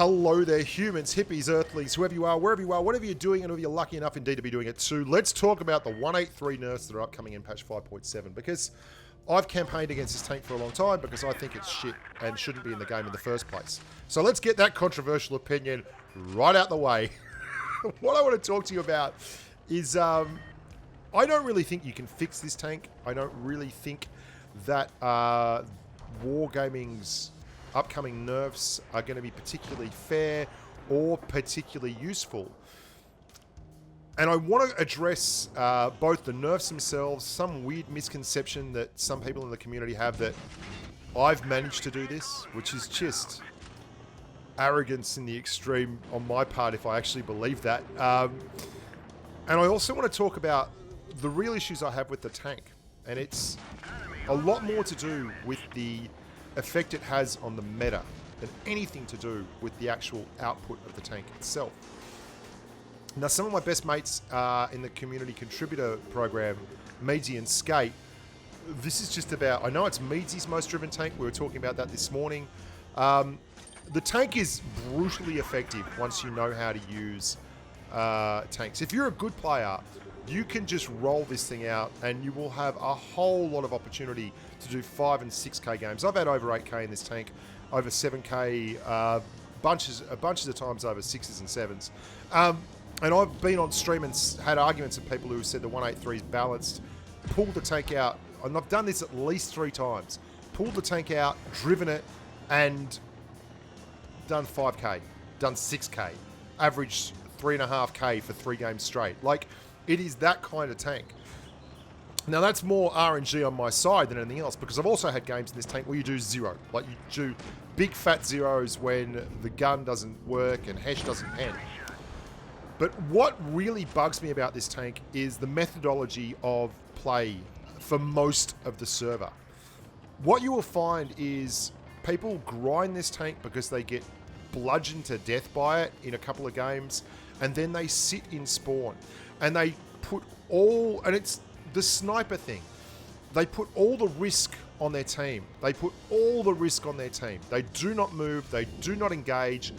Hello there, humans, hippies, earthlings, whoever you are, wherever you are, whatever you're doing, and whether you're lucky enough indeed to be doing it too. Let's talk about the 183 nerfs that are upcoming in patch 5.7, because I've campaigned against this tank for a long time because I think it's shit and shouldn't be in the game in the first place. So let's get that controversial opinion right out the way. What I want to talk to you about is I don't really think you can fix this tank. I don't really think that Wargaming's upcoming nerfs are going to be particularly fair or particularly useful. And I want to address both the nerfs themselves, some weird misconception that some people in the community have that I've managed to do this, which is just arrogance in the extreme on my part if I actually believe that. And I also want to talk about the real issues I have with the tank. And it's a lot more to do with the effect it has on the meta than anything to do with the actual output of the tank itself. Now, some of my best mates in the community contributor program, Meadsy and Skate, this is just about, I know it's Meadsy's most driven tank, we were talking about that this morning. The tank is brutally effective once you know how to use tanks. If you're a good player, you can just roll this thing out and you will have a whole lot of opportunity to do 5 and 6k games. I've had over 8k in this tank, over 7k, bunches of times over 6s and 7s. And I've been on stream and had arguments with people who have said the 183 is balanced, pulled the tank out, and I've done this at least 3 times. Pulled the tank out, driven it, and done 5k, done 6k, averaged 3.5k for 3 games straight. Like, it is that kind of tank. Now, that's more RNG on my side than anything else, because I've also had games in this tank where you do 0. Like, you do big fat zeros when the gun doesn't work and Hesh doesn't pen. But what really bugs me about this tank is the methodology of play for most of the server. What you will find is people grind this tank because they get bludgeoned to death by it in a couple of games, and then they sit in spawn. And they put all, and it's the sniper thing, they put all the risk on their team. They put all the risk on their team. They do not move, they do not engage,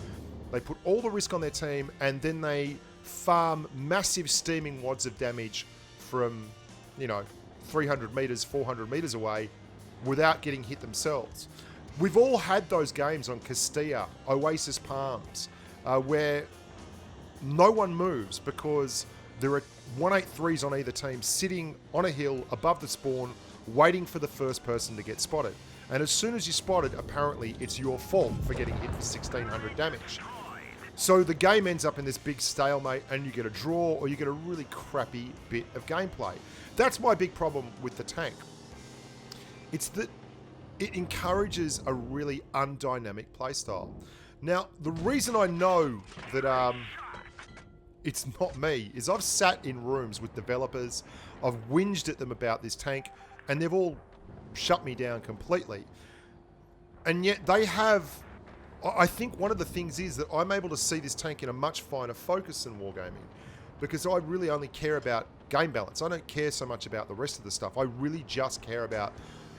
they put all the risk on their team, and then they farm massive steaming wads of damage from, 300 meters, 400 meters away without getting hit themselves. We've all had those games on Castilla, Oasis Palms, where no one moves because there are 183s on either team sitting on a hill above the spawn, waiting for the first person to get spotted. And as soon as you're spotted, apparently it's your fault for getting hit for 1600 damage. So the game ends up in this big stalemate and you get a draw or you get a really crappy bit of gameplay. That's my big problem with the tank. It's that it encourages a really undynamic playstyle. Now, the reason I know that it's not me is I've sat in rooms with developers, I've whinged at them about this tank, and they've all shut me down completely. And yet they have, I think one of the things is that I'm able to see this tank in a much finer focus than Wargaming, because I really only care about game balance. I don't care so much about the rest of the stuff. I really just care about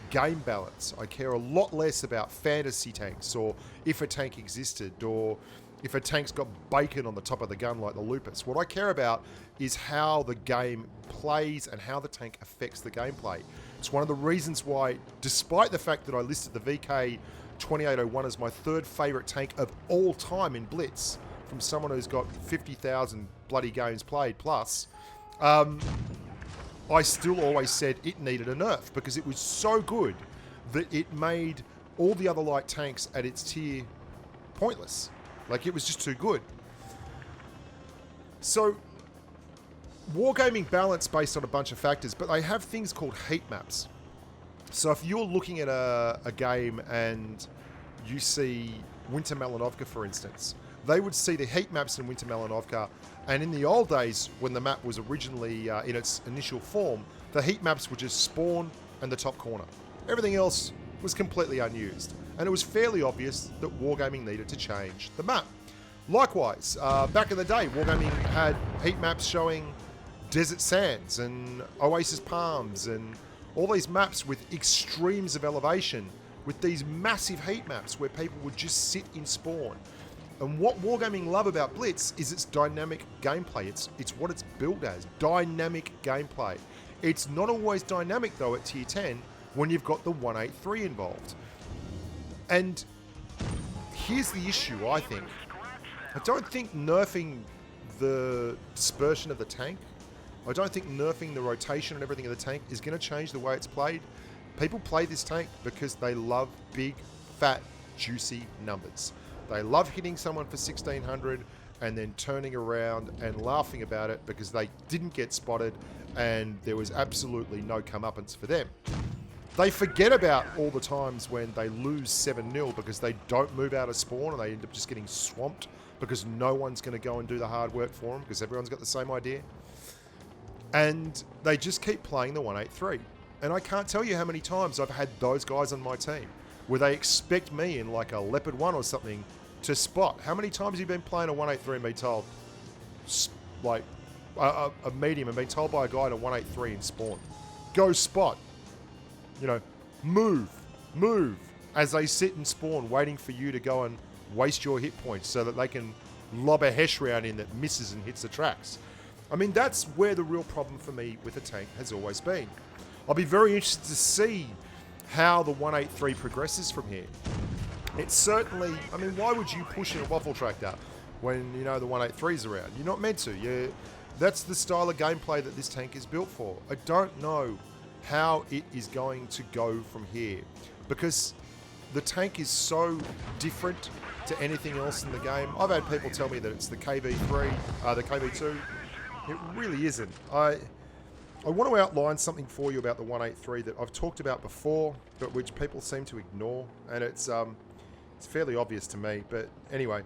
game balance. I care a lot less about fantasy tanks, or if a tank existed, or if a tank's got bacon on the top of the gun like the Lupus. What I care about is how the game plays and how the tank affects the gameplay. It's one of the reasons why, despite the fact that I listed the VK 2801 as my 3rd favourite tank of all time in Blitz, from someone who's got 50,000 bloody games played plus, I still always said it needed a nerf because it was so good that it made all the other light tanks at its tier pointless. Like, it was just too good. So, Wargaming balance based on a bunch of factors, but they have things called heat maps. So if you're looking at a game and you see Winter Malinovka, for instance, they would see the heat maps in Winter Malinovka, and in the old days, when the map was originally in its initial form, the heat maps would just spawn and the top corner. Everything else was completely unused, and it was fairly obvious that Wargaming needed to change the map. Likewise, back in the day, Wargaming had heat maps showing Desert Sands and Oasis Palms and all these maps with extremes of elevation, with these massive heat maps where people would just sit in spawn. And what Wargaming love about Blitz is its dynamic gameplay. It's what it's built as, dynamic gameplay. It's not always dynamic though at tier 10 when you've got the 183 involved. And here's the issue, I think. I don't think nerfing the dispersion of the tank, I don't think nerfing the rotation and everything of the tank is going to change the way it's played. People play this tank because they love big, fat, juicy numbers. They love hitting someone for 1600 and then turning around and laughing about it because they didn't get spotted and there was absolutely no comeuppance for them. They forget about all the times when they lose 7-0 because they don't move out of spawn and they end up just getting swamped because no one's going to go and do the hard work for them because everyone's got the same idea. And they just keep playing the 183. And I can't tell you how many times I've had those guys on my team where they expect me in like a Leopard 1 or something to spot. How many times have you been playing a 183 and been told, like a medium, and been told by a guy in a 183 in spawn, go spot, you know, move, as they sit and spawn waiting for you to go and waste your hit points so that they can lob a Hesh round in that misses and hits the tracks. I mean, that's where the real problem for me with the tank has always been. I'll be very interested to see how the 183 progresses from here. It's certainly, I mean, why would you push in a waffle tractor when you know the 183's around? You're not meant to. That's the style of gameplay that this tank is built for. I don't know how it is going to go from here because the tank is so different to anything else in the game. I've had people tell me that it's the KV3, the KV2. It really isn't. I want to outline something for you about the 183 that I've talked about before, but which people seem to ignore, and it's fairly obvious to me. But anyway,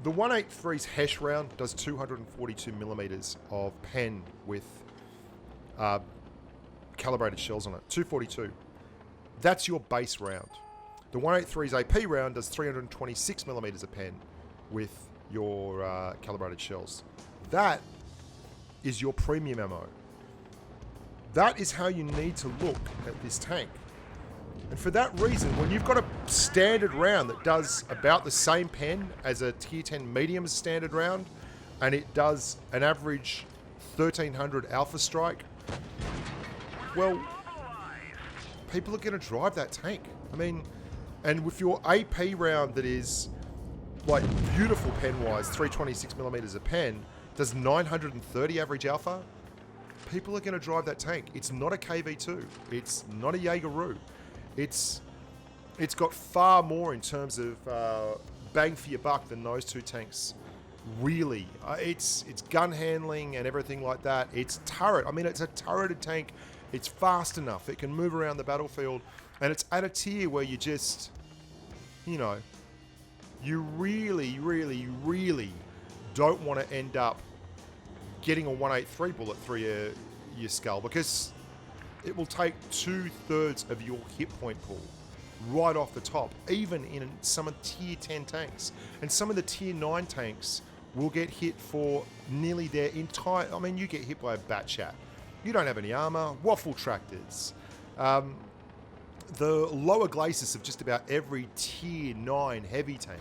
the 183's Hesh round does 242 millimeters of pen with calibrated shells on it. 242. That's your base round. The 183's AP round does 326 millimeters of pen with your calibrated shells. That is your premium ammo. That is how you need to look at this tank. And for that reason, when you've got a standard round that does about the same pen as a tier 10 medium standard round, and it does an average 1300 Alpha Strike, well, people are going to drive that tank. I mean, and with your AP round that is like beautiful pen-wise, 326 millimeters of pen, does 930 average alpha, people are going to drive that tank. It's not a KV2. It's not a Jaegeru. It's got far more in terms of bang for your buck than those two tanks. Really, it's gun handling and everything like that. It's turret. I mean, it's a turreted tank. It's fast enough. It can move around the battlefield, and it's at a tier where you just, you know, you really, really, really don't want to end up getting a 183 bullet through your skull, because it will take 2/3 of your hit point pool right off the top, even in some of tier 10 tanks. And some of the tier 9 tanks will get hit for nearly their entire, I mean, you get hit by a Batchat. You don't have any armor, waffle tractors. The lower glacis of just about every tier 9 heavy tank.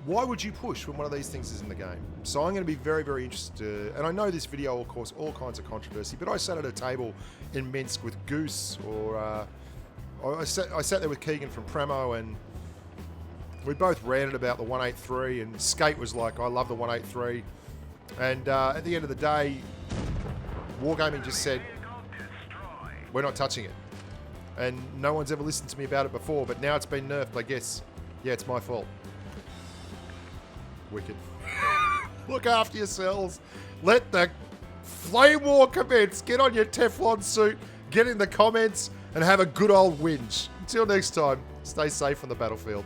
Why would you push when one of these things is in the game? So I'm going to be very, very interested. And I know this video will cause all kinds of controversy, but I sat at a table in Minsk with Goose, or I sat there with Keegan from Premo, and we both ranted about the 183, and Skate was like, I love the 183. And at the end of the day, Wargaming just said, we're not touching it. And no one's ever listened to me about it before, but now it's been nerfed, I guess. Yeah, it's my fault. Wicked. Look after yourselves. Let the flame war commence. Get on your Teflon suit, get in the comments, and have a good old whinge. Until next time, stay safe on the battlefield.